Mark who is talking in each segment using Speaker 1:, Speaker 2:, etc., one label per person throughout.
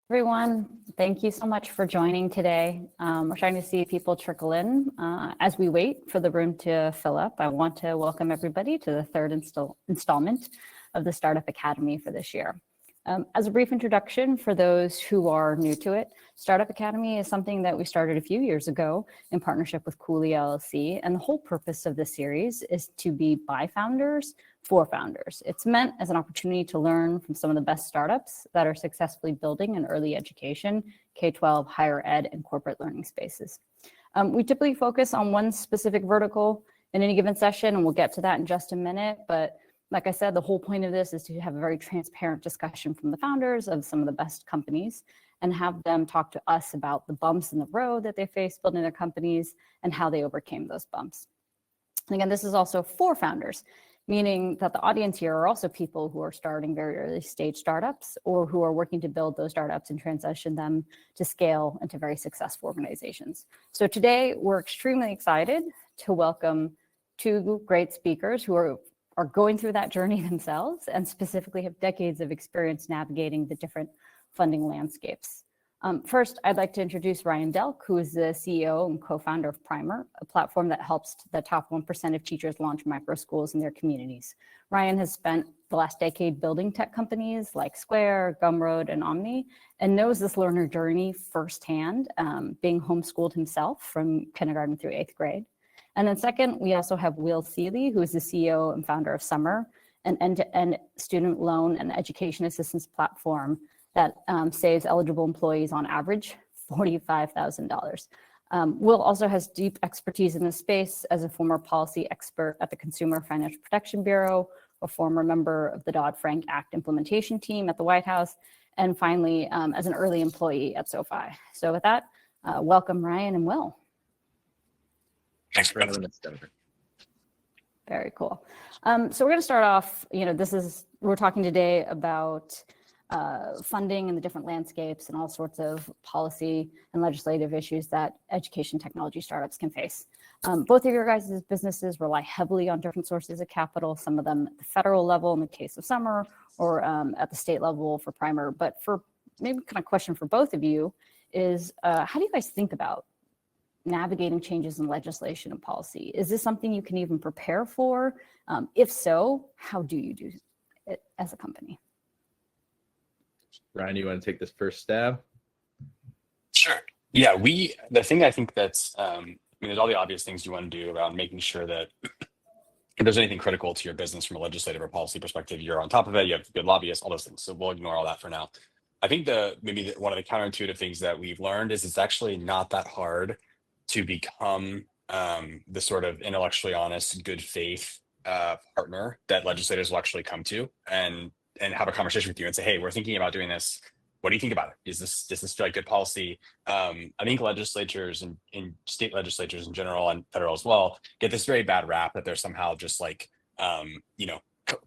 Speaker 1: Everyone, thank you so much for joining today. We're starting to see people trickle in. As we wait for the room to fill up, I want to welcome everybody to the third installment of the Startup Academy for this year. As a brief introduction for those who are new to it, Startup Academy is something that we started a few years ago in partnership with Cooley LLC, and the whole purpose of this series is to be by founders for founders. It's meant as an opportunity to learn from some of the best startups that are successfully building an early education, K-12, higher ed, and corporate learning spaces. We typically focus on one specific vertical in any given session, and we'll get to that in just a minute. But like I said, the whole point of this is to have a very transparent discussion from the founders of some of the best companies and have them talk to us about the bumps in the road that they faced building their companies and how they overcame those bumps. And again, this is also for founders, meaning that the audience here are also people who are starting very early stage startups or who are working to build those startups and transition them to scale into very successful organizations. So today we're extremely excited to welcome two great speakers who are going through that journey themselves and specifically have decades of experience navigating the different funding landscapes. First, I'd like to introduce Ryan Delk, who is the CEO and co-founder of Primer, a platform that helps the top 1% of teachers launch micro schools in their communities. Ryan has spent the last decade building tech companies like Square, Gumroad, and Omni, and knows this learner journey firsthand, being homeschooled himself from kindergarten through 8th grade. And then second, we also have Will Seeley, who is the CEO and founder of Summer, an end-to-end student loan and education assistance platform that saves eligible employees on average $45,000. Will also has deep expertise in this space as a former policy expert at the Consumer Financial Protection Bureau, a former member of the Dodd-Frank Act implementation team at the White House, and finally, as an early employee at SoFi. So with that, welcome Ryan and Will.
Speaker 2: Thanks for having us, Jennifer.
Speaker 1: Very cool. So we're going to start off, we're talking today about funding and the different landscapes and all sorts of policy and legislative issues that education technology startups can face. Both of your guys' businesses rely heavily on different sources of capital, some of them at the federal level in the case of Summer, or at the state level for Primer. But for maybe kind of question for both of you is, how do you guys think about navigating changes in legislation and policy? Is this something you can even prepare for? If so, how do you do it as a company?
Speaker 2: Ryan, you want to take this first stab?
Speaker 3: Sure. Yeah, the thing I think that's, there's all the obvious things you want to do around making sure that if there's anything critical to your business from a legislative or policy perspective, you're on top of it, you have good lobbyists, all those things. So we'll ignore all that for now. I think one of the counterintuitive things that we've learned is it's actually not that hard to become the sort of intellectually honest, good faith partner that legislators will actually come to and have a conversation with you and say, hey, we're thinking about doing this. What do you think about it? Does this feel like good policy? I think legislatures and in state legislatures in general and federal as well get this very bad rap that they're somehow just like,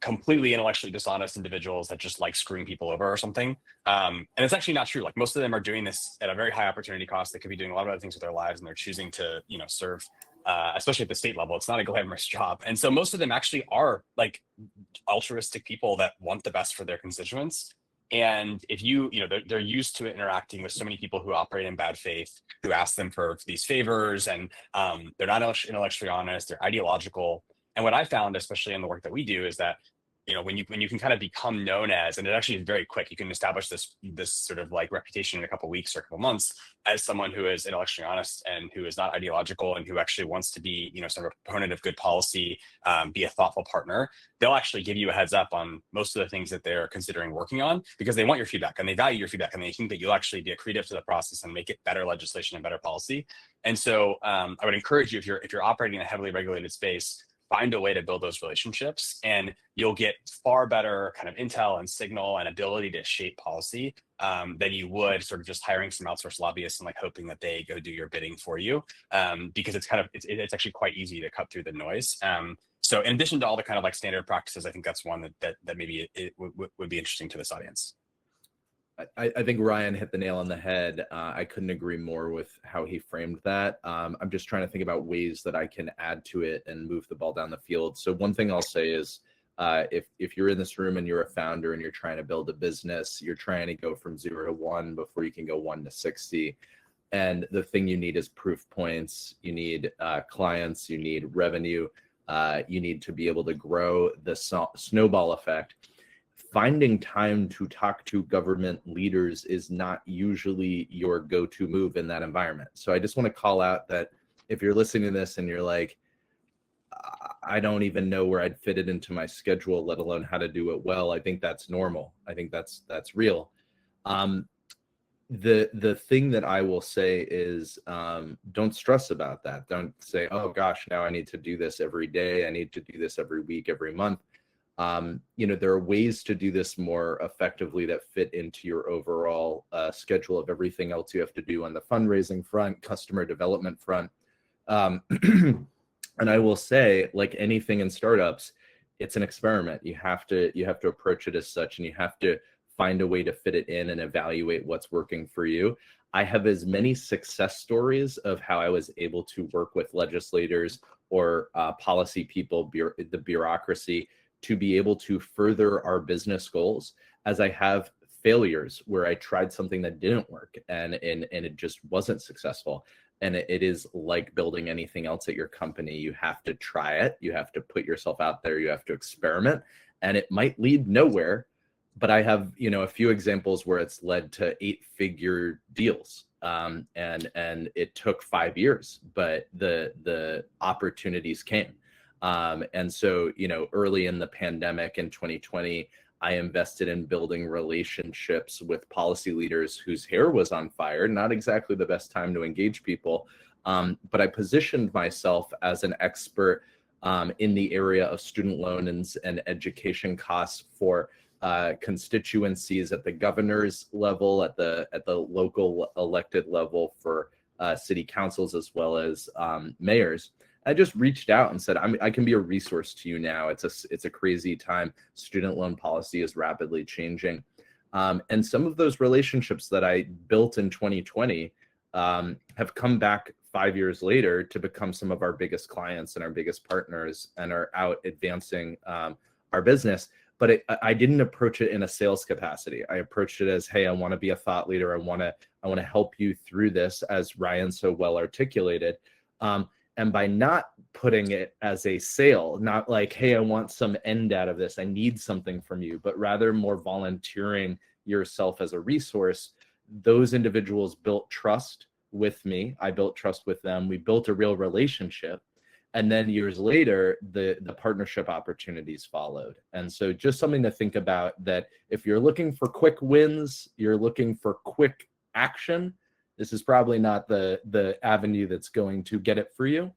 Speaker 3: completely intellectually dishonest individuals that just like screwing people over or something. And it's actually not true. Like most of them are doing this at a very high opportunity cost. They could be doing a lot of other things with their lives and they're choosing to, serve, especially at the state level. It's not a glamorous job. And so most of them actually are like altruistic people that want the best for their constituents. And if they're used to interacting with so many people who operate in bad faith, who ask them for these favors, and they're not intellectually honest, they're ideological. And what I found, especially in the work that we do, is that when you can kind of become known as, and it actually is very quick, you can establish this sort of like reputation in a couple of weeks or a couple of months as someone who is intellectually honest and who is not ideological and who actually wants to be, sort of a proponent of good policy, be a thoughtful partner. They'll actually give you a heads up on most of the things that they're considering working on because they want your feedback and they value your feedback and they think that you'll actually be accretive to the process and make it better legislation and better policy. And so I would encourage you, if you're operating in a heavily regulated space, find a way to build those relationships and you'll get far better kind of intel and signal and ability to shape policy than you would sort of just hiring some outsourced lobbyists and like hoping that they go do your bidding for you, because it's actually quite easy to cut through the noise. So in addition to all the kind of like standard practices, I think that's one that maybe it would be interesting to this audience.
Speaker 2: I think Ryan hit the nail on the head. I couldn't agree more with how he framed that. I'm just trying to think about ways that I can add to it and move the ball down the field. So one thing I'll say is if you're in this room and you're a founder and you're trying to build a business, you're trying to go from 0 to 1 before you can go 1 to 60. And the thing you need is proof points. You need clients. You need revenue. You need to be able to grow the snowball effect. Finding time to talk to government leaders is not usually your go-to move in that environment. So I just want to call out that if you're listening to this and you're like, I don't even know where I'd fit it into my schedule, let alone how to do it well, I think that's normal. I think that's real. The thing that I will say is don't stress about that. Don't say, oh gosh, now I need to do this every day. I need to do this every week, every month. There are ways to do this more effectively that fit into your overall schedule of everything else you have to do on the fundraising front, customer development front. And I will say, like anything in startups, it's an experiment. You have to approach it as such, and you have to find a way to fit it in and evaluate what's working for you. I have as many success stories of how I was able to work with legislators or policy people, the bureaucracy, to be able to further our business goals, as I have failures where I tried something that didn't work and it just wasn't successful. And it is like building anything else at your company. You have to try it. You have to put yourself out there. You have to experiment, and it might lead nowhere. But I have, a few examples where it's led to 8-figure deals. And it took 5 years, but the opportunities came. And so, early in the pandemic in 2020, I invested in building relationships with policy leaders whose hair was on fire. Not exactly the best time to engage people, but I positioned myself as an expert in the area of student loans and education costs for constituencies at the governor's level, at the local elected level for city councils, as well as mayors. I just reached out and said, I can be a resource to you now. It's a crazy time. Student loan policy is rapidly changing. And some of those relationships that I built in 2020 have come back 5 years later to become some of our biggest clients and our biggest partners, and are out advancing our business. But I didn't approach it in a sales capacity. I approached it as, hey, I want to be a thought leader. I want to help you through this, as Ryan so well articulated. And by not putting it as a sale, not like, hey, I want some end out of this, I need something from you, but rather more volunteering yourself as a resource, those individuals built trust with me. I built trust with them. We built a real relationship. And then years later, the partnership opportunities followed. And so just something to think about, that if you're looking for quick wins, you're looking for quick action, this is probably not the avenue that's going to get it for you.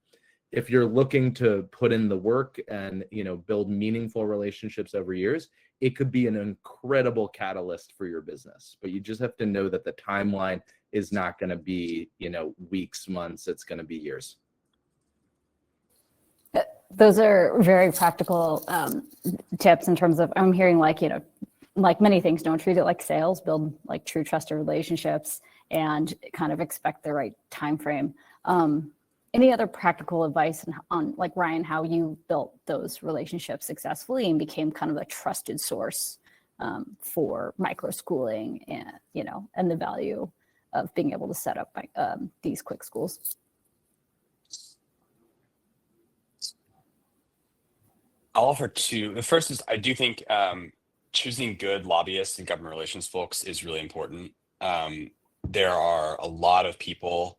Speaker 2: If you're looking to put in the work and build meaningful relationships over years, it could be an incredible catalyst for your business. But you just have to know that the timeline is not going to be weeks, months. It's going to be years.
Speaker 1: Those are very practical tips in terms of, I'm hearing like many things, don't treat it like sales, build like true trusted relationships, and kind of expect the right time frame. Any other practical advice on, like, Ryan, how you built those relationships successfully and became kind of a trusted source for micro schooling and the value of being able to set up these quick schools?
Speaker 3: I'll offer two. The first is, I do think choosing good lobbyists and government relations folks is really important. There are a lot of people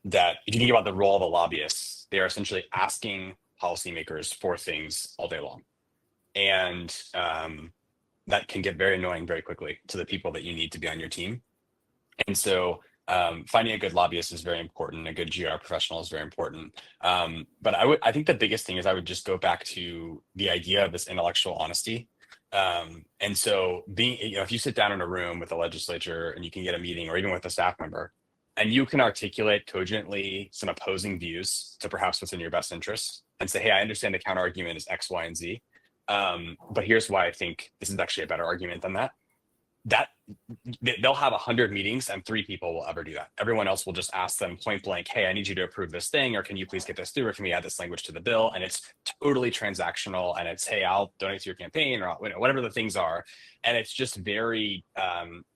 Speaker 3: that, if you think about the role of a lobbyist, they are essentially asking policymakers for things all day long. And that can get very annoying very quickly to the people that you need to be on your team. And so finding a good lobbyist is very important. A good GR professional is very important. But I think the biggest thing is, I would just go back to the idea of this intellectual honesty. And so if you sit down in a room with the legislature and you can get a meeting, or even with a staff member, and you can articulate cogently some opposing views to perhaps what's in your best interest, and say, hey, I understand the counter argument is X, Y, and Z, but here's why I think this is actually a better argument than that. that they'll have 100 meetings and 3 people will ever do that. Everyone else will just ask them point blank, hey, I need you to approve this thing, or can you please get this through, or can we add this language to the bill? And it's totally transactional, and it's, hey, I'll donate to your campaign, or whatever the things are. And it's just very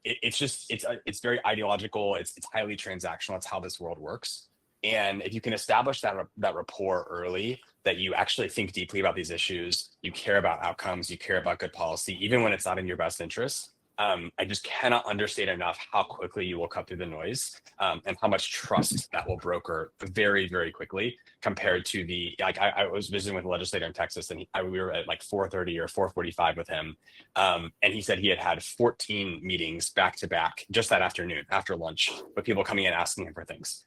Speaker 3: it's very ideological. It's highly transactional. It's how this world works. And if you can establish that rapport early, that you actually think deeply about these issues, you care about outcomes, you care about good policy, even when it's not in your best interest, I just cannot understate enough how quickly you will cut through the noise, and how much trust that will broker very, very quickly compared to I was visiting with a legislator in Texas, and we were at like 4:30 or 4:45 with him. And he said he had 14 meetings back to back just that afternoon after lunch with people coming in asking him for things,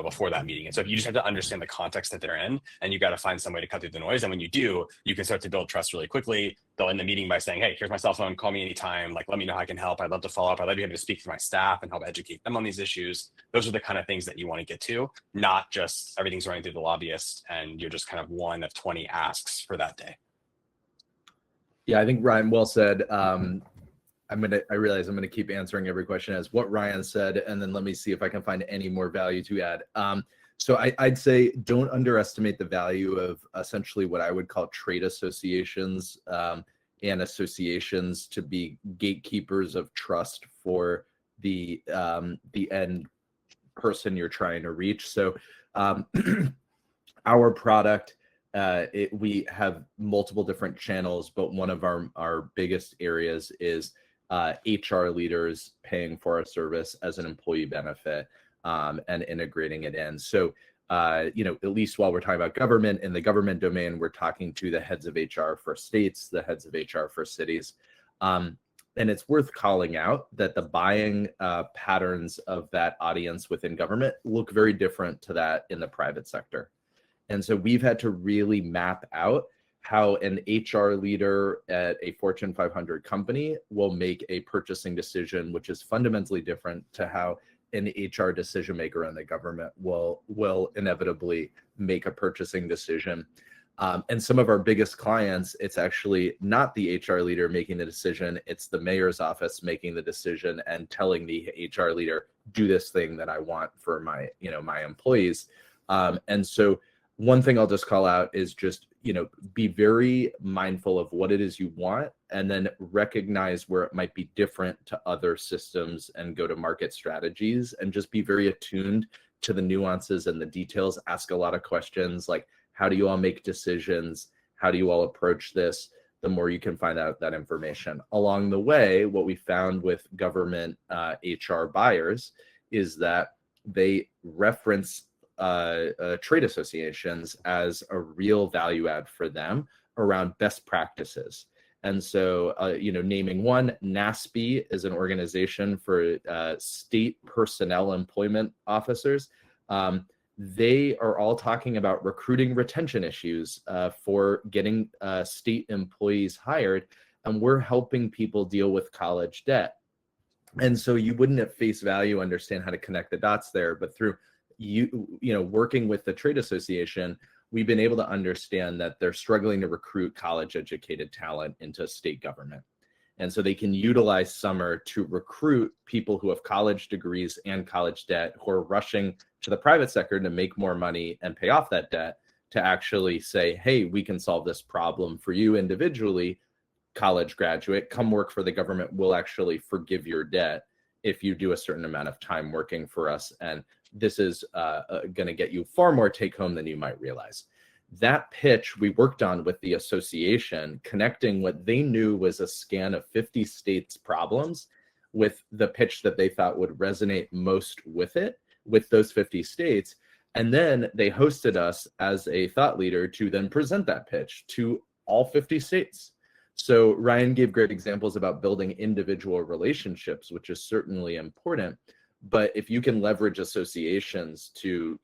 Speaker 3: before that meeting. And so you just have to understand the context that they're in, and you got to find some way to cut through the noise. And when you do, you can start to build trust really quickly. They'll end the meeting by saying, hey, here's my cell phone, call me anytime. Like, let me know how I can help. I'd love to follow up. I'd love to be able to speak to my staff and help educate them on these issues. Those are the kind of things that you want to get to, not just everything's running through the lobbyist and you're just kind of one of 20 asks for that day.
Speaker 2: Yeah, I think Ryan, well said. I realize I'm gonna keep answering every question as what Ryan said, and then let me see if I can find any more value to add. So I'd say don't underestimate the value of essentially what I would call trade associations and associations to be gatekeepers of trust for the end person you're trying to reach. So our product, we have multiple different channels, but one of our biggest areas is HR leaders paying for our service as an employee benefit, and integrating it in. So, at least while we're talking about government, in the government domain, we're talking to the heads of HR for states, the heads of HR for cities. And it's worth calling out that the buying patterns of that audience within government look very different to that in the private sector. And so we've had to really map out how an HR leader at a Fortune 500 company will make a purchasing decision, which is fundamentally different to how an HR decision maker in the government will inevitably make a purchasing decision. And some of our biggest clients, it's actually not the HR leader making the decision, it's the mayor's office making the decision and telling the HR leader, do this thing that I want for my employees. And so one thing I'll just call out is just, be very mindful of what it is you want, and then recognize where it might be different to other systems and go-to-market strategies, and just be very attuned to the nuances and the details. Ask a lot of questions like, how do you all make decisions? How do you all approach this? The more you can find out that information. Along the way, what we found with government HR buyers is that they reference trade associations as a real value add for them around best practices. And so, naming one, NASPE is an organization for state personnel employment officers. They are all talking about recruiting retention issues for getting state employees hired, and we're helping people deal with college debt. And so you wouldn't at face value understand how to connect the dots there, but through working with the trade association, we've been able to understand that they're struggling to recruit college educated talent into state government. And so they can utilize summer to recruit people who have college degrees and college debt, who are rushing to the private sector to make more money and pay off that debt, to actually say, hey, we can solve this problem for you individually, college graduate, come work for the government. We'll actually forgive your debt if you do a certain amount of time working for us. And this is going to get you far more take home than you might realize. That pitch we worked on with the association, connecting what they knew was a scan of 50 states' problems with the pitch that they thought would resonate most with those 50 states. And then they hosted us as a thought leader to then present that pitch to all 50 states. So Ryan gave great examples about building individual relationships, which is certainly important. But if you can leverage associations to,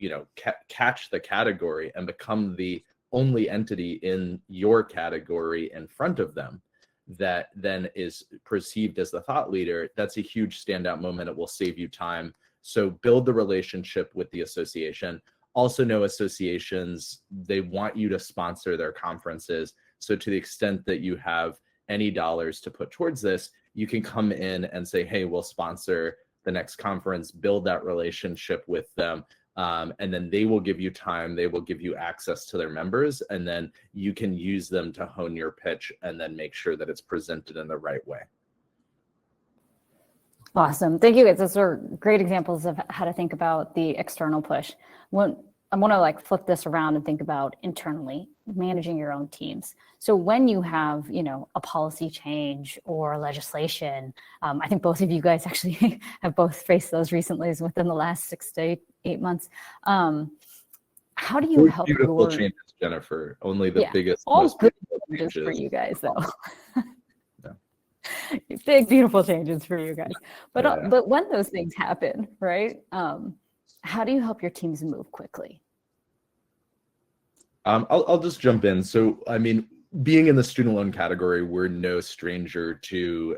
Speaker 2: catch the category and become the only entity in your category in front of them that then is perceived as the thought leader, that's a huge standout moment. It will save you time. So build the relationship with the association. Also know associations, they want you to sponsor their conferences. So to the extent that you have any dollars to put towards this, you can come in and say, hey, we'll sponsor the next conference, build that relationship with them. And then they will give you time, they will give you access to their members, and then you can use them to hone your pitch and then make sure that it's presented in the right way.
Speaker 1: Awesome. Thank you. Those are great examples of how to think about the external push. I want to like flip this around and think about internally managing your own teams. So when you have, a policy change or legislation, I think both of you guys actually have both faced those recently within the last 6 to 8 months. How do you help
Speaker 2: beautiful changes, Jennifer? Only the biggest,
Speaker 1: all
Speaker 2: most
Speaker 1: good
Speaker 2: beautiful
Speaker 1: changes for you guys, though.
Speaker 2: Yeah.
Speaker 1: Big, beautiful changes for you guys. But when those things happen, right? How do you help your teams move quickly?
Speaker 2: I'll just jump in. So, I mean, being in the student loan category, we're no stranger to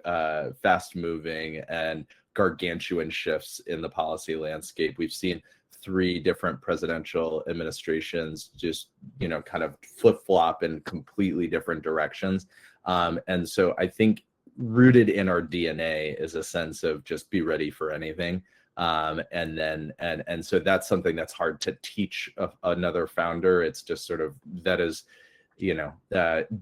Speaker 2: fast moving and gargantuan shifts in the policy landscape. We've seen 3 different presidential administrations just, kind of flip-flop in completely different directions. And so I think rooted in our DNA is a sense of just be ready for anything. And so that's something that's hard to teach another founder. It's just sort of, that is,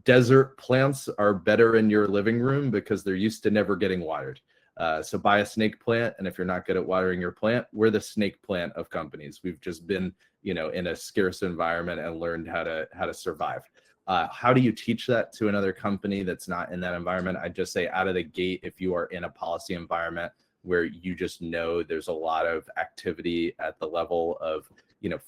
Speaker 2: desert plants are better in your living room because they're used to never getting watered. So buy a snake plant. And if you're not good at watering your plant, we're the snake plant of companies. We've just been, in a scarce environment and learned how to survive. How do you teach that to another company that's not in that environment? I'd just say out of the gate, if you are in a policy environment where you just know there's a lot of activity at the level of,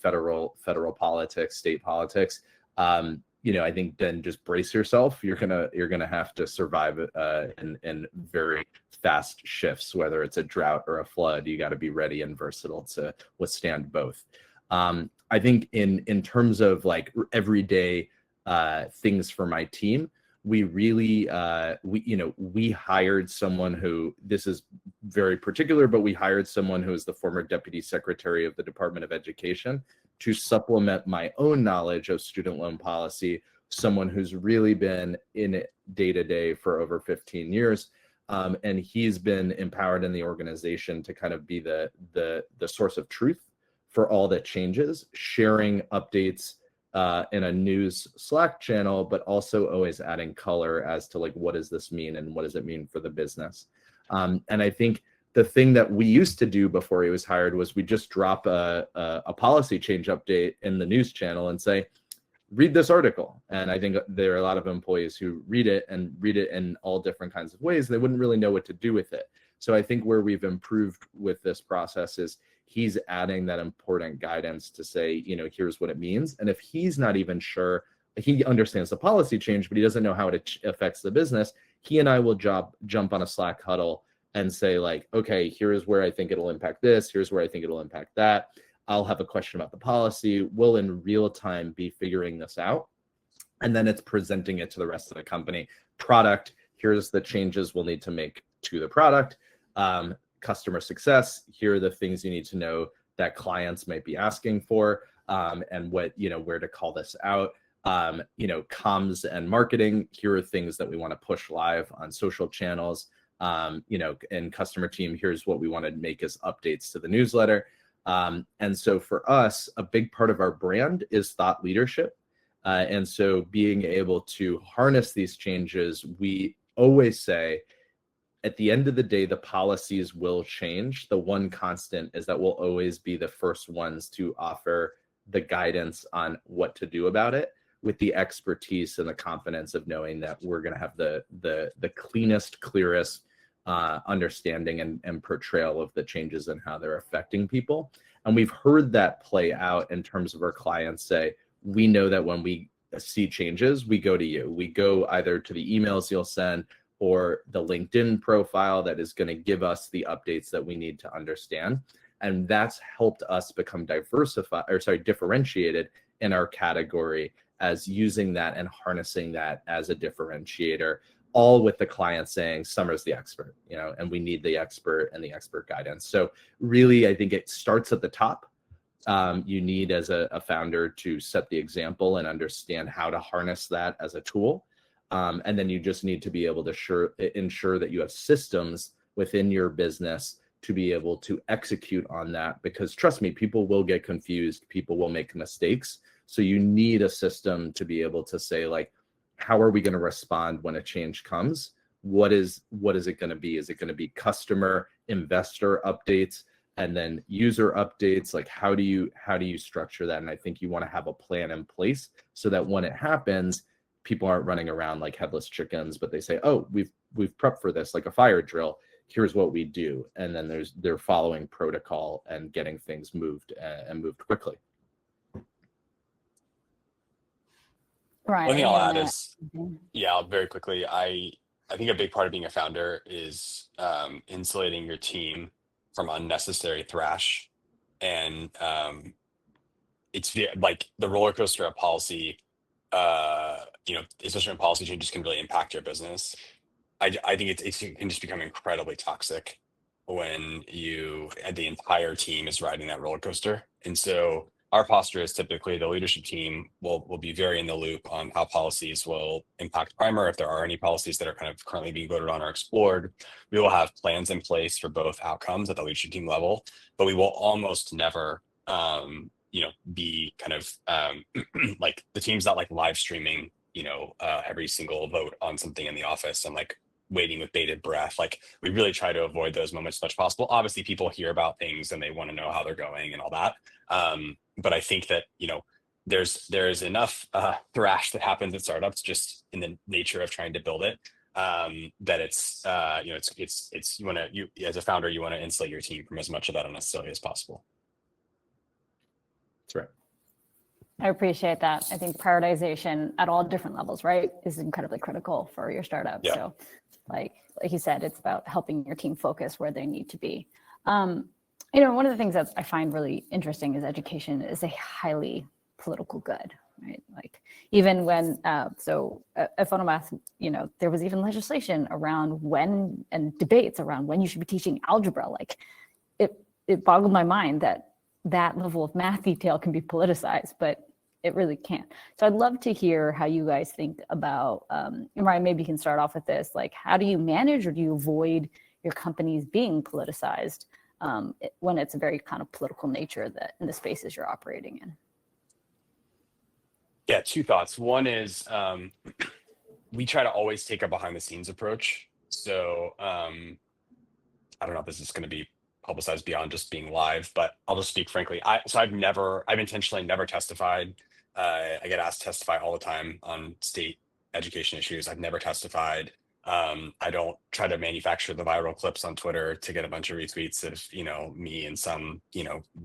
Speaker 2: federal politics, state politics, I think then just brace yourself. You're gonna have to survive in very fast shifts, whether it's a drought or a flood. You got to be ready and versatile to withstand both. I think in terms of like everyday things for my team, we really we hired someone who, this is very particular, but we hired someone who is the former deputy secretary of the Department of Education to supplement my own knowledge of student loan policy, someone who's really been in it day to day for over 15 years. And he's been empowered in the organization to kind of be the source of truth for all that changes, sharing updates in a news Slack channel, but also always adding color as to like, what does this mean and what does it mean for the business? And I think the thing that we used to do before he was hired was we just drop a policy change update in the news channel and say, read this article. And I think there are a lot of employees who read it in all different kinds of ways. They wouldn't really know what to do with it. So I think where we've improved with this process is he's adding that important guidance to say, here's what it means. And if he's not even sure, he understands the policy change, but he doesn't know how it affects the business, he and I will jump on a Slack huddle and say like, okay, here's where I think it'll impact this. Here's where I think it'll impact that. I'll have a question about the policy. We'll in real time be figuring this out. And then it's presenting it to the rest of the company. Product, here's the changes we'll need to make to the product. Customer success, here are the things you need to know that clients might be asking for, and what, where to call this out. Comms and marketing, here are things that we want to push live on social channels. And customer team, here's what we want to make as updates to the newsletter. And so for us, a big part of our brand is thought leadership. And so being able to harness these changes, we always say, at the end of the day, the policies will change. The one constant is that we'll always be the first ones to offer the guidance on what to do about it, with the expertise and the confidence of knowing that we're going to have the cleanest, clearest understanding and portrayal of the changes and how they're affecting people. And we've heard that play out in terms of our clients say, we know that when we see changes, we go to you. We go either to the emails you'll send or the LinkedIn profile that is going to give us the updates that we need to understand. And that's helped us become differentiated in our category, as using that and harnessing that as a differentiator, all with the client saying, Summer's the expert, and we need the expert and the expert guidance. So really, I think it starts at the top. You need, as a founder, to set the example and understand how to harness that as a tool. And then you just need to be able to ensure that you have systems within your business to be able to execute on that, because trust me, people will get confused, people will make mistakes. So you need a system to be able to say, like, how are we going to respond when a change comes? What is it going to be? Is it going to be customer, investor updates, and then user updates? Like, how do you structure that? And I think you want to have a plan in place so that when it happens, people aren't running around like headless chickens, but they say, oh, we've prepped for this, like a fire drill. Here's what we do. And then they're following protocol and getting things moved and moved quickly.
Speaker 1: Right.
Speaker 3: One thing I'll add is, very quickly, I think a big part of being a founder is insulating your team from unnecessary thrash. And it's like the roller coaster of policy, especially when policy changes can really impact your business. I think it can just become incredibly toxic when the entire team is riding that roller coaster. And so our posture is typically the leadership team will be very in the loop on how policies will impact Primer. If there are any policies that are kind of currently being voted on or explored, we will have plans in place for both outcomes at the leadership team level, but we will almost never, be kind of like the team's not like live streaming, every single vote on something in the office and like waiting with bated breath. Like, we really try to avoid those moments as much as possible. Obviously, people hear about things and they want to know how they're going and all that. But I think that, there's enough thrash that happens at startups just in the nature of trying to build it, that it's you as a founder, you want to insulate your team from as much of that unnecessarily as possible.
Speaker 2: That's right.
Speaker 1: I appreciate that. I think prioritization at all different levels, right, is incredibly critical for your startup.
Speaker 3: Yeah.
Speaker 1: So like you said, it's about helping your team focus where they need to be. One of the things that I find really interesting is education is a highly political good, right? Like, even when, at Photomath, there was even legislation around when, and debates around when you should be teaching algebra. Like, it boggled my mind that level of math detail can be politicized, but it really can't. So I'd love to hear how you guys think about, and Ryan, maybe you can start off with this, like, how do you manage or do you avoid your companies being politicized when it's a very kind of political nature that in the spaces you're operating in?
Speaker 3: Yeah, two thoughts. One is we try to always take a behind the scenes approach. So I don't know if this is going to be publicized beyond just being live, but I'll just speak frankly. I've intentionally never testified. I get asked to testify all the time on state education issues. I've never testified. I don't try to manufacture the viral clips on Twitter to get a bunch of retweets of, me in some,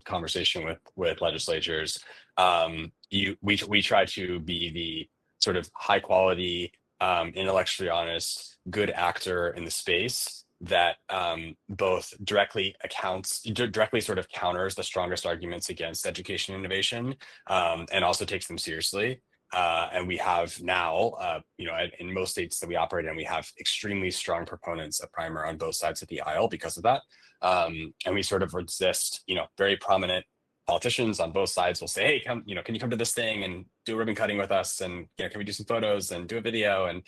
Speaker 3: conversation with legislatures. We try to be the sort of high quality, intellectually honest, good actor in the space that both directly sort of counters the strongest arguments against education innovation, and also takes them seriously. And we have now, in most states that we operate in, we have extremely strong proponents of Primer on both sides of the aisle because of that. And we sort of resist, very prominent politicians on both sides will say, hey, come, can you come to this thing and do a ribbon cutting with us? And, can we do some photos and do a video? And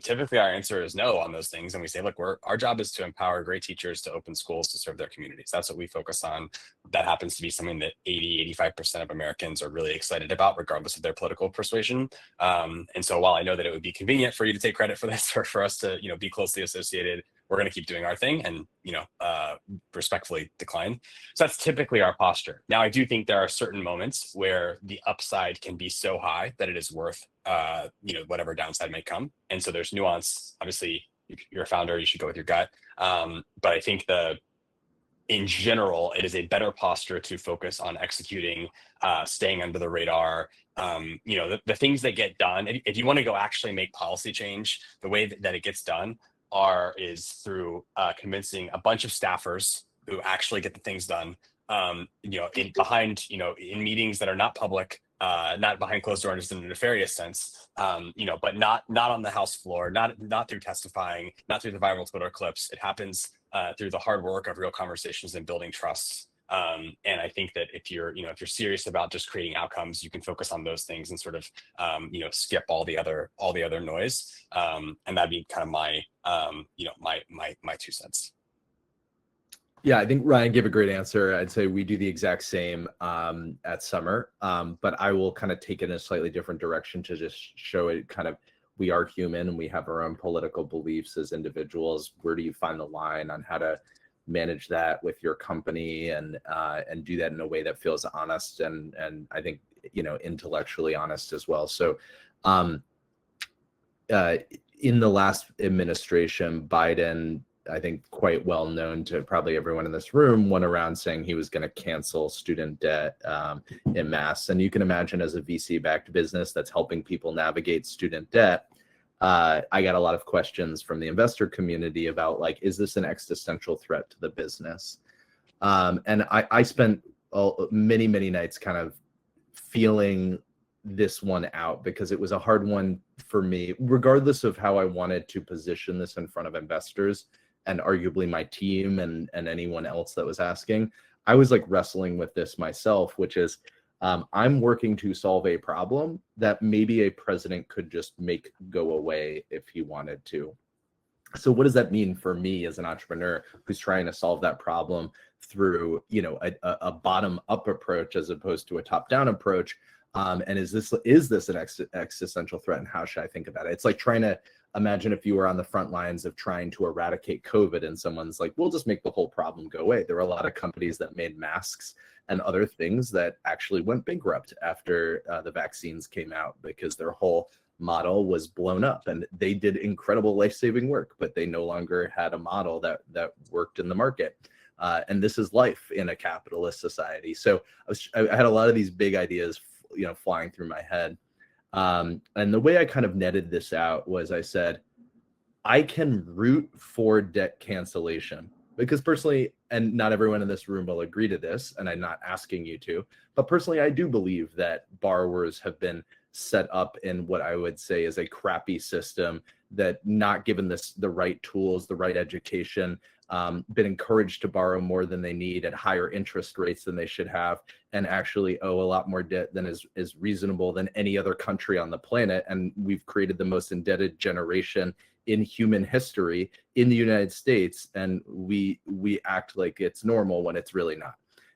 Speaker 3: typically our answer is no on those things. And we say, look, our job is to empower great teachers to open schools to serve their communities. That's what we focus on. That happens to be something that 85% of Americans are really excited about, regardless of their political persuasion. And so while I know that it would be convenient for you to take credit for this or for us to, be closely associated, we're going to keep doing our thing and, respectfully decline. So that's typically our posture. Now, I do think there are certain moments where the upside can be so high that it is worth, whatever downside may come. And so there's nuance. Obviously, if you're a founder, you should go with your gut. But I think in general, it is a better posture to focus on executing, staying under the radar. The things that get done, if you want to go actually make policy change, the way that it gets done is through convincing a bunch of staffers who actually get the things done, in meetings that are not public, not behind closed doors in a nefarious sense, but not on the House floor, not through testifying, not through the viral Twitter clips. It happens through the hard work of real conversations and building trust And I think that if you're serious about just creating outcomes, you can focus on those things and sort of, skip all the other noise. And that'd be kind of my, my 2 cents.
Speaker 2: Yeah, I think Ryan gave a great answer. I'd say we do the exact same at Summer, but I will kind of take it in a slightly different direction to just show it kind of, we are human and we have our own political beliefs as individuals. Where do you find the line on how to manage that with your company and do that in a way that feels honest and I think, intellectually honest as well. So in the last administration, Biden, I think quite well known to probably everyone in this room, went around saying he was going to cancel student debt en masse. And you can imagine, as a VC-backed business that's helping people navigate student debt, I got a lot of questions from the investor community about, like, is this an existential threat to the business? And I spent many nights kind of feeling this one out, because it was a hard one for me, regardless of how I wanted to position this in front of investors and arguably my team and anyone else that was asking. I was like wrestling with this myself, which is I'm working to solve a problem that maybe a president could just make go away if he wanted to. So what does that mean for me as an entrepreneur who's trying to solve that problem through, a bottom up approach as opposed to a top down approach? And is this an existential threat, and how should I think about it? It's like trying to imagine if you were on the front lines of trying to eradicate COVID and someone's like, we'll just make the whole problem go away. There were a lot of companies that made masks and other things that actually went bankrupt after the vaccines came out, because their whole model was blown up, and they did incredible life-saving work, but they no longer had a model that worked in the market. And this is life in a capitalist society. So I had a lot of these big ideas flying through my head. And the way I kind of netted this out was, I said, I can root for debt cancellation, because personally, and not everyone in this room will agree to this, and I'm not asking you to, but personally, I do believe that borrowers have been set up in what I would say is a crappy system, that not given the right tools, the right education, been encouraged to borrow more than they need at higher interest rates than they should have, and actually owe a lot more debt than is reasonable than any other country on the planet. And we've created the most indebted generation in human history in the United States, and we act like it's normal when it's really not.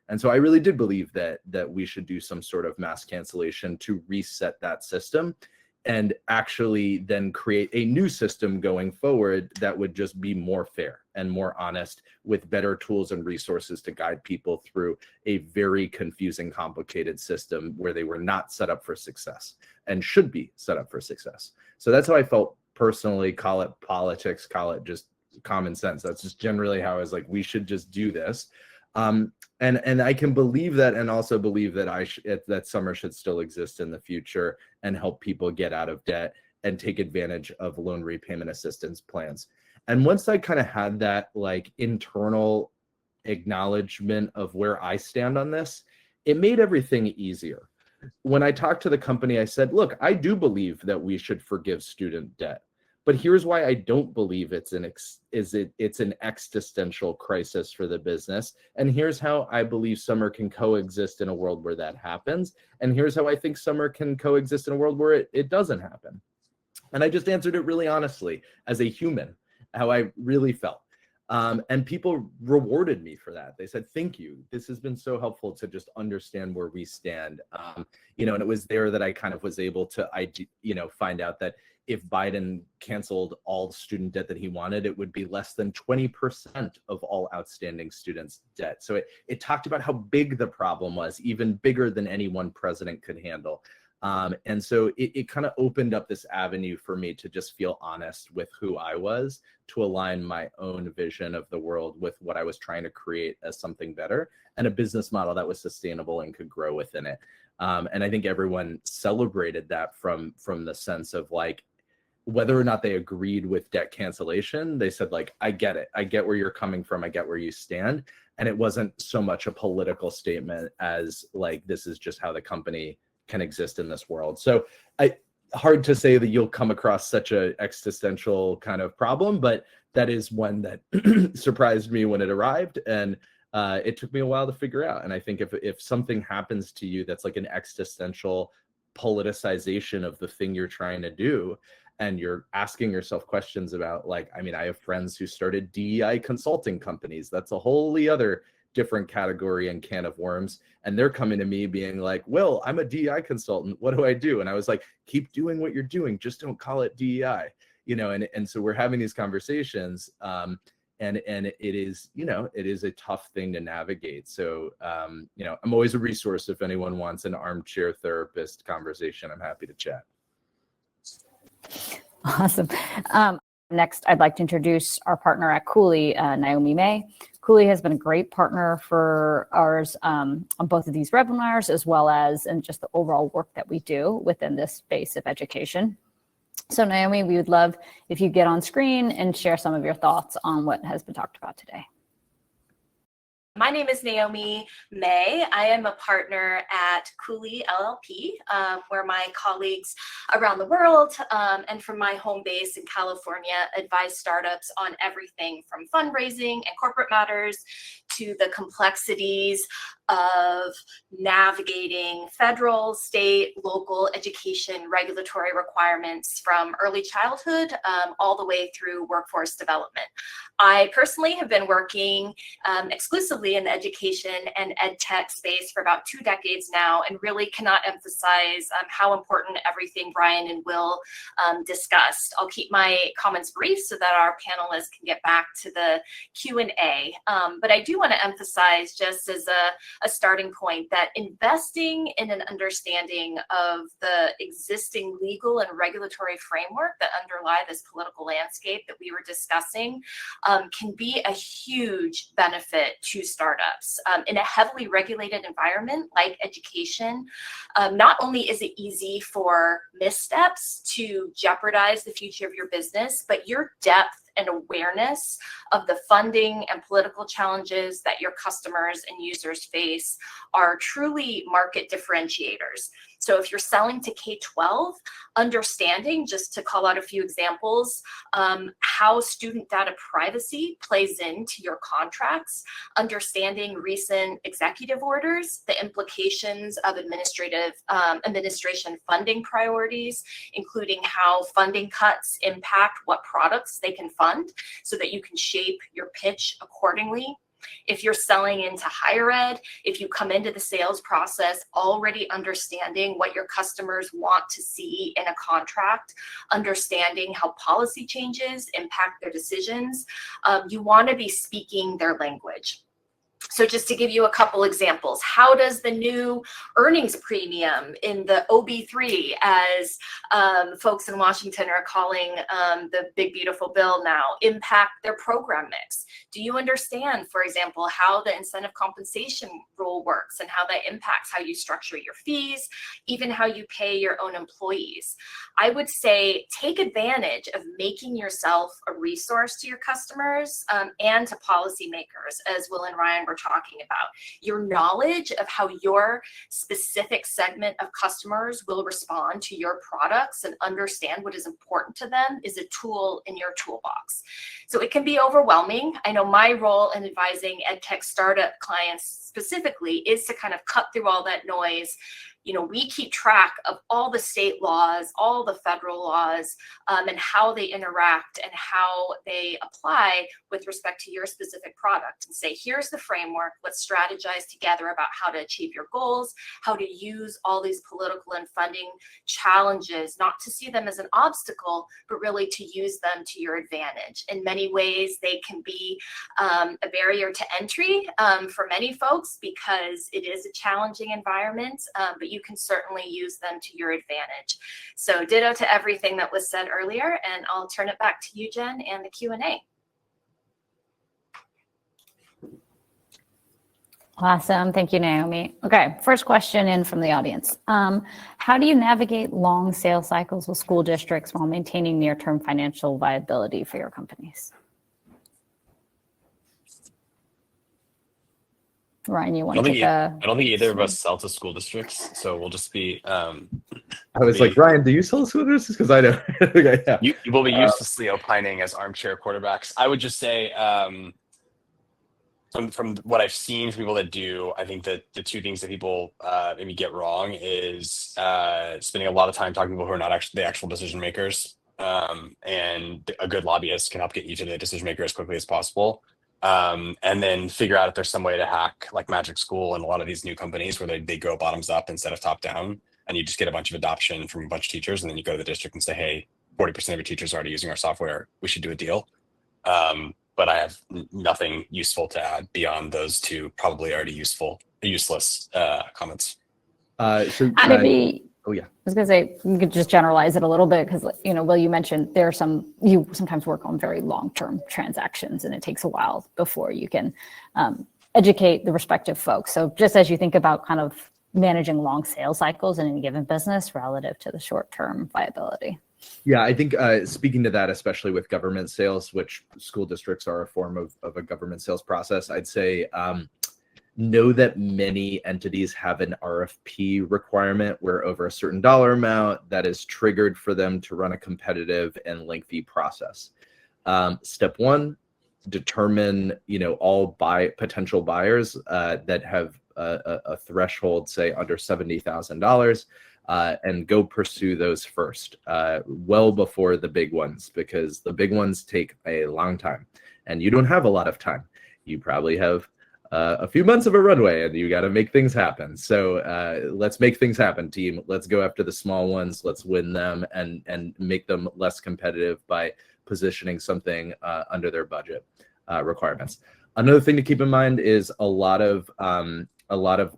Speaker 2: And so I really did believe that we should do some sort of mass cancellation to reset that system, and actually then create a new system going forward that would just be more fair and more honest, with better tools and resources to guide people through a very confusing, complicated system where they were not set up for success and should be set up for success. So that's how I felt personally. Call it politics, call it just common sense. That's just generally how I was like, we should just do this. And I can believe that, and also believe that that Summer should still exist in the future and help people get out of debt and take advantage of loan repayment assistance plans. And once I kind of had that like internal acknowledgement of where I stand on this, it made everything easier. When I talked to the company, I said, look, I do believe that we should forgive student debt, but here's why I don't believe it's an existential crisis for the business. And here's how I believe Summer can coexist in a world where that happens. And here's how I think Summer can coexist in a world where it doesn't happen. And I just answered it really honestly as a human, how I really felt. And people rewarded me for that. They said, thank you. This has been so helpful to just understand where we stand. And it was there that I kind of was able to, find out that if Biden canceled all the student debt that he wanted, it would be less than 20% of all outstanding students' debt. So it talked about how big the problem was, even bigger than any one president could handle. And so it kind of opened up this avenue for me to just feel honest with who I was, to align my own vision of the world with what I was trying to create as something better, and a business model that was sustainable and could grow within it. And I think everyone celebrated that from the sense of like, whether or not they agreed with debt cancellation, they said like, I get it. I get where you're coming from. I get where you stand. And it wasn't so much a political statement as like, this is just how the company can exist in this world. So hard to say that you'll come across such a existential kind of problem, but that is one that surprised me when it arrived. And it took me a while to figure out. And I think if something happens to you that's like an existential politicization of the thing you're trying to do, and you're asking yourself questions about, like, I mean, I have friends who started DEI consulting companies. That's a wholly other different category and can of worms. And they're coming to me being like, well, I'm a DEI consultant. What do I do? And I was like, keep doing what you're doing. Just don't call it DEI, you know? And so we're having these conversations, and it is, you know, it is a tough thing to navigate. So, you know, I'm always a resource. If anyone wants an armchair therapist conversation, I'm happy to chat.
Speaker 1: Awesome. Next, I'd like to introduce our partner at Cooley, Naomi May. Cooley has been a great partner for ours on both of these webinars, as well as in just the overall work that we do within this space of education. So Naomi, we would love if you get on screen and share some of your thoughts on what has been talked about today.
Speaker 4: My name is Naomi May. I am a partner at Cooley LLP, where my colleagues around the world and from my home base in California advise startups on everything from fundraising and corporate matters to the complexities of navigating federal, state, local education regulatory requirements from early childhood all the way through workforce development. I personally have been working exclusively in the education and ed tech space for about 2 decades now, and really cannot emphasize how important everything Brian and Will discussed. I'll keep my comments brief so that our panelists can get back to the Q&A. But I do want to emphasize, just as a starting point, that investing in an understanding of the existing legal and regulatory framework that underlie this political landscape that we were discussing can be a huge benefit to startups. In a heavily regulated environment like education, not only is it easy for missteps to jeopardize the future of your business, but your depth and awareness of the funding and political challenges that your customers and users face are truly market differentiators. So if you're selling to K-12, understanding, just to call out a few examples, how student data privacy plays into your contracts, understanding recent executive orders, the implications of administration funding priorities, including how funding cuts impact what products they can fund so that you can shape your pitch accordingly. If you're selling into higher ed, if you come into the sales process already understanding what your customers want to see in a contract, understanding how policy changes impact their decisions, you want to be speaking their language. So just to give you a couple examples, how does the new earnings premium in the OB3, as folks in Washington are calling the big beautiful bill now, impact their program mix? Do you understand, for example, how the incentive compensation rule works and how that impacts how you structure your fees, even how you pay your own employees? I would say take advantage of making yourself a resource to your customers and to policymakers, as Will and Ryan were talking about. Your knowledge of how your specific segment of customers will respond to your products and understand what is important to them is a tool in your toolbox. So it can be overwhelming. I know my role in advising ed tech startup clients specifically is to kind of cut through all that noise. You know, we keep track of all the state laws, all the federal laws, and how they interact and how they apply with respect to your specific product, and say, here's the framework, let's strategize together about how to achieve your goals, how to use all these political and funding challenges, not to see them as an obstacle, but really to use them to your advantage. In many ways, they can be a barrier to entry for many folks because it is a challenging environment, but you can certainly use them to your advantage. So ditto to everything that was said earlier, and I'll turn it back to you, Jen, and the Q&A.
Speaker 1: Awesome. Thank you, Naomi. Okay, first question in from the audience. How do you navigate long sales cycles with school districts while maintaining near-term financial viability for your companies? Ryan, you want to take
Speaker 3: I don't think either of us sell to school districts, so we'll just be.
Speaker 2: I was like, Ryan, do you sell to school districts? Because I don't. Okay, yeah.
Speaker 3: You will be uselessly opining as armchair quarterbacks. I would just say, from what I've seen from people that do, I think that the two things that people maybe get wrong is spending a lot of time talking to people who are not actually the actual decision makers. And a good lobbyist can help get you to the decision maker as quickly as possible. And then figure out if there's some way to hack like Magic School and a lot of these new companies where they go bottoms up instead of top down. And you just get a bunch of adoption from a bunch of teachers. And then you go to the district and say, hey, 40% of your teachers are already using our software. We should do a deal. But I have nothing useful to add beyond those two probably already useless comments.
Speaker 1: Maybe,
Speaker 2: oh yeah,
Speaker 1: I was going to say, you could just generalize it a little bit because, Will, you mentioned you sometimes work on very long-term transactions and it takes a while before you can educate the respective folks. So just as you think about kind of managing long sales cycles in any given business relative to the short-term viability.
Speaker 2: Yeah, I think speaking to that, especially with government sales, which school districts are a form of a government sales process, I'd say know that many entities have an RFP requirement where over a certain dollar amount that is triggered for them to run a competitive and lengthy process. Step one, determine all potential buyers that have a threshold, say under $70,000. And go pursue those first, well before the big ones, because the big ones take a long time and you don't have a lot of time. You probably have a few months of a runway and you got to make things happen. So let's make things happen, team. Let's go after the small ones. Let's win them and make them less competitive by positioning something under their budget requirements. Another thing to keep in mind is a lot of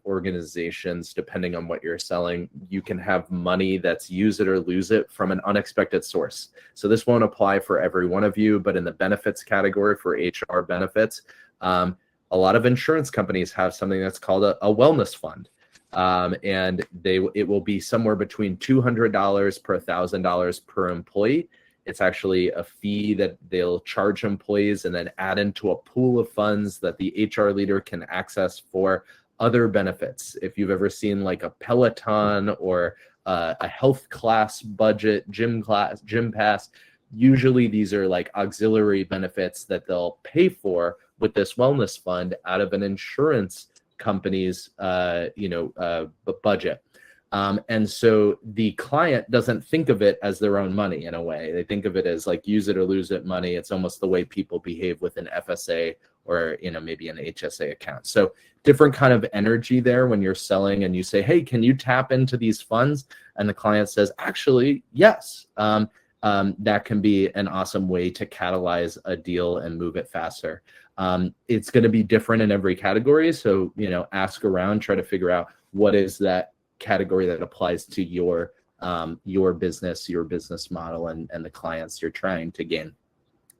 Speaker 2: organizations, depending on what you're selling, you can have money that's use it or lose it from an unexpected source. So this won't apply for every one of you, but in the benefits category for HR benefits, a lot of insurance companies have something that's called a wellness fund. And it will be somewhere between $200 per $1,000 per employee. It's actually a fee that they'll charge employees and then add into a pool of funds that the HR leader can access for other benefits. If you've ever seen like a Peloton or a health class budget, gym pass, usually these are like auxiliary benefits that they'll pay for with this wellness fund out of an insurance company's budget. And so the client doesn't think of it as their own money in a way. They think of it as like use it or lose it money. It's almost the way people behave with an FSA or maybe an HSA account. So different kind of energy there when you're selling and you say, hey, can you tap into these funds? And the client says, actually, yes. That can be an awesome way to catalyze a deal and move it faster. It's going to be different in every category. So, ask around, try to figure out what is that category that applies to your business model and the clients you're trying to gain.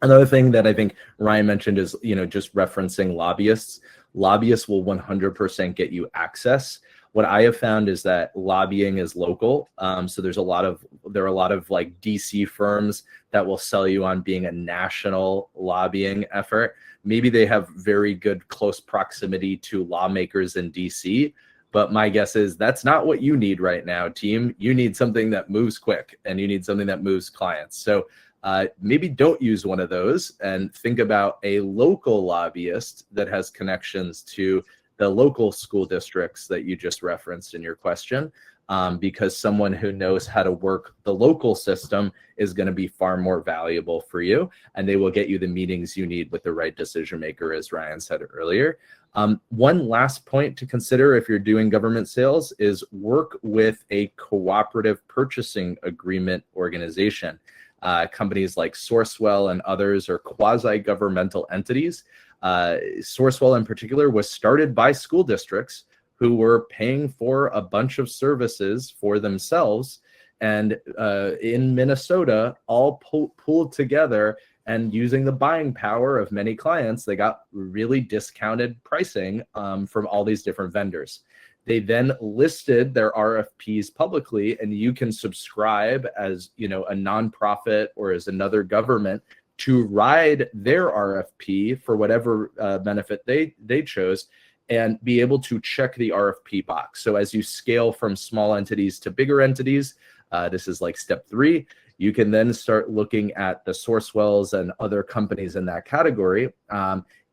Speaker 2: Another thing that I think Ryan mentioned is, just referencing lobbyists. Lobbyists will 100% get you access. What I have found is that lobbying is local. So there are a lot of like DC firms that will sell you on being a national lobbying effort. Maybe they have very good close proximity to lawmakers in DC, but my guess is that's not what you need right now, team. You need something that moves quick and you need something that moves clients. So maybe don't use one of those and think about a local lobbyist that has connections to the local school districts that you just referenced in your question, because someone who knows how to work the local system is going to be far more valuable for you, and they will get you the meetings you need with the right decision maker, as Ryan said earlier. One last point to consider if you're doing government sales is work with a cooperative purchasing agreement organization. Companies like Sourcewell and others are quasi-governmental entities. Sourcewell in particular was started by school districts who were paying for a bunch of services for themselves. And in Minnesota, all pooled together and using the buying power of many clients, they got really discounted pricing from all these different vendors. They then listed their RFPs publicly, and you can subscribe as a nonprofit or as another government to ride their RFP for whatever benefit they chose and be able to check the RFP box. So as you scale from small entities to bigger entities, this is like step 3, You can then start looking at the Sourcewells and other companies in that category.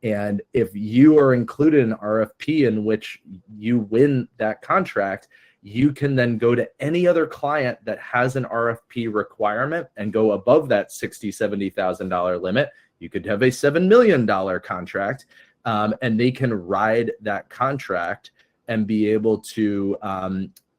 Speaker 2: And if you are included in an RFP in which you win that contract, you can then go to any other client that has an RFP requirement and go above that $60,000, $70,000 limit. You could have a $7 million contract, and they can ride that contract and be able to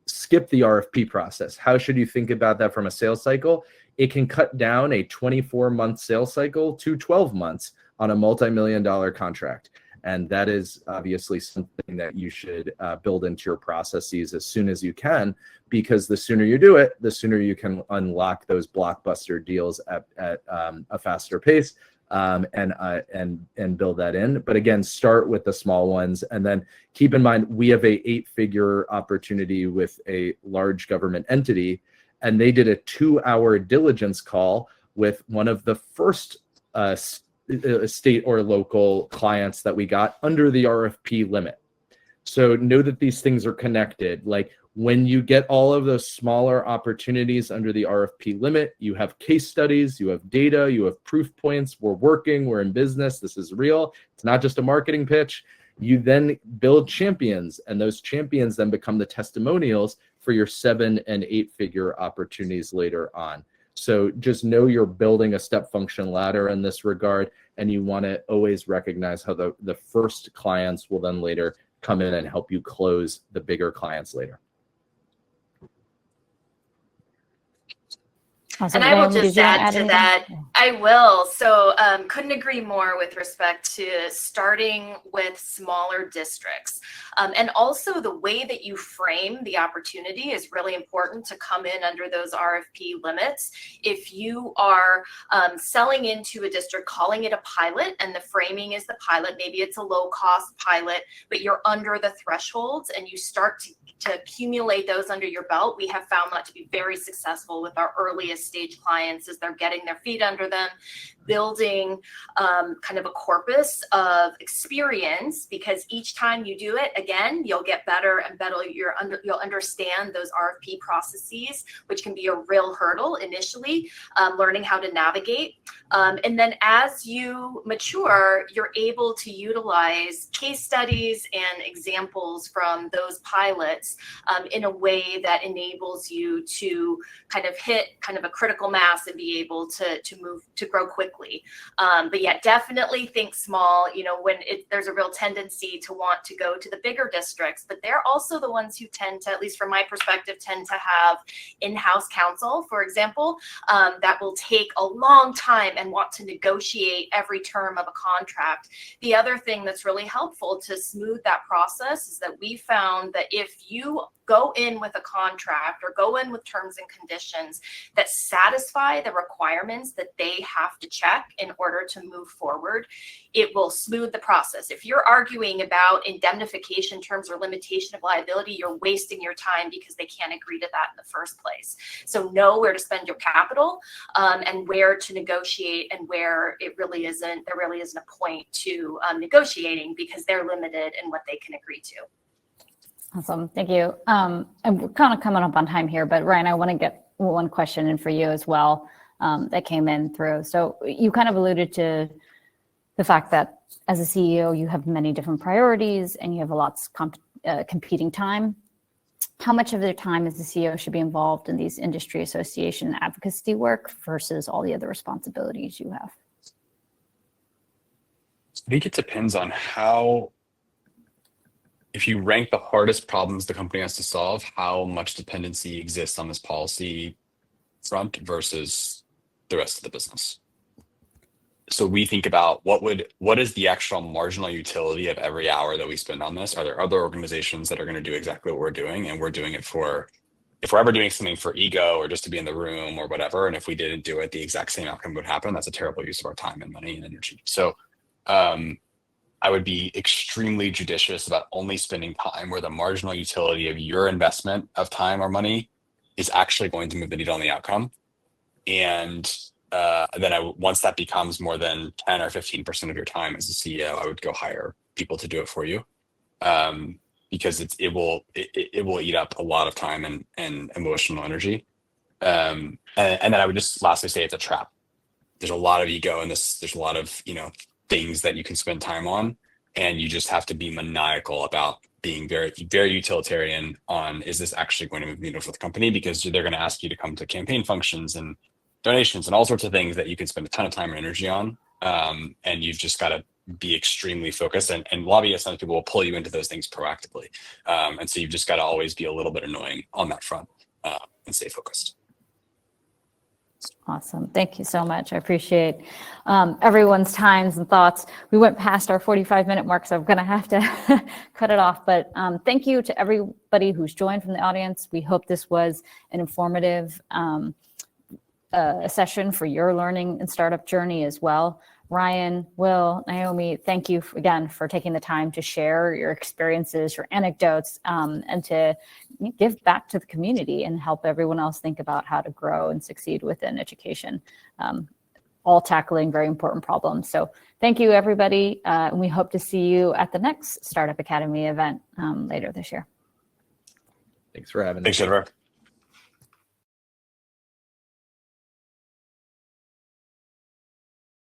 Speaker 2: skip the RFP process. How should you think about that from a sales cycle? It can cut down a 24-month sales cycle to 12 months on a multi-million-dollar contract. And that is obviously something that you should build into your processes as soon as you can, because the sooner you do it, the sooner you can unlock those blockbuster deals at a faster pace, and build that in. But again, start with the small ones, and then keep in mind we have a 8-figure opportunity with a large government entity, and they did a 2-hour diligence call with one of the first state or local clients that we got under the RFP limit. So know that these things are connected. Like when you get all of those smaller opportunities under the RFP limit, you have case studies, you have data, you have proof points. We're working, we're in business, this is real. It's not just a marketing pitch. You then build champions, and those champions then become the testimonials for your 7- and 8-figure opportunities later on. So just know you're building a step function ladder in this regard, and you want to always recognize how the first clients will then later come in and help you close the bigger clients later.
Speaker 1: Awesome.
Speaker 4: And I will
Speaker 1: Naomi,
Speaker 4: just
Speaker 1: did you wanna
Speaker 4: add to
Speaker 1: anything?
Speaker 4: that. I will. So couldn't agree more with respect to starting with smaller districts. And also the way that you frame the opportunity is really important to come in under those RFP limits. If you are selling into a district, calling it a pilot, and the framing is the pilot, maybe it's a low-cost pilot, but you're under the thresholds and you start to accumulate those under your belt, we have found that to be very successful with our earliest stage clients as they're getting their feet under them, building kind of a corpus of experience, because each time you do it, again, you'll get better and better. You'll understand those RFP processes, which can be a real hurdle initially, learning how to navigate. And then as you mature, you're able to utilize case studies and examples from those pilots in a way that enables you to kind of hit kind of a critical mass and be able to move to grow quickly. But yeah, definitely think small. You know, when there's a real tendency to want to go to the bigger districts, but they're also the ones who tend to, at least from my perspective, tend to have in-house counsel, for example, that will take a long time and want to negotiate every term of a contract. The other thing that's really helpful to smooth that process is that we found that if you go in with a contract or go in with terms and conditions that satisfy the requirements that they have to check in order to move forward, it will smooth the process. If you're arguing about indemnification terms or limitation of liability, you're wasting your time because they can't agree to that in the first place. So know where to spend your capital and where to negotiate, and where there really isn't a point to negotiating, because they're limited in what they can agree to.
Speaker 1: Awesome. Thank you. And we're kind of coming up on time here, but Ryan, I want to get one question in for you as well that came in through. So you kind of alluded to the fact that as a CEO, you have many different priorities and you have lots of competing time. How much of their time as the CEO should be involved in these industry association advocacy work versus all the other responsibilities you have?
Speaker 3: I think it depends on if you rank the hardest problems the company has to solve, how much dependency exists on this policy front versus the rest of the business. So we think about what is the actual marginal utility of every hour that we spend on this? Are there other organizations that are going to do exactly what we're doing? And we're doing it if we're ever doing something for ego or just to be in the room or whatever, and if we didn't do it, the exact same outcome would happen. That's a terrible use of our time and money and energy. So I would be extremely judicious about only spending time where the marginal utility of your investment of time or money is actually going to move the needle on the outcome. And then once that becomes more than 10 or 15% of your time as a CEO, I would go hire people to do it for you, because it will eat up a lot of time and emotional energy. And then I would just lastly say it's a trap. There's a lot of ego in this. There's a lot of, things that you can spend time on, and you just have to be maniacal about being very, very utilitarian on, is this actually going to move the needle for the company? Because they're going to ask you to come to campaign functions and donations and all sorts of things that you can spend a ton of time and energy on. And you've just got to be extremely focused, and lobbyists and people will pull you into those things proactively. And so you've just got to always be a little bit annoying on that front, and stay focused.
Speaker 1: Awesome. Thank you so much. I appreciate everyone's times and thoughts. We went past our 45-minute mark, so I'm going to have to cut it off. But thank you to everybody who's joined from the audience. We hope this was an informative session for your learning and startup journey as well. Ryan, Will, Naomi, thank you again for taking the time to share your experiences, your anecdotes, and to give back to the community and help everyone else think about how to grow and succeed within education, all tackling very important problems. So thank you, everybody. And we hope to see you at the next Startup Academy event later this year.
Speaker 2: Thanks for having us.
Speaker 3: Thanks, Jennifer.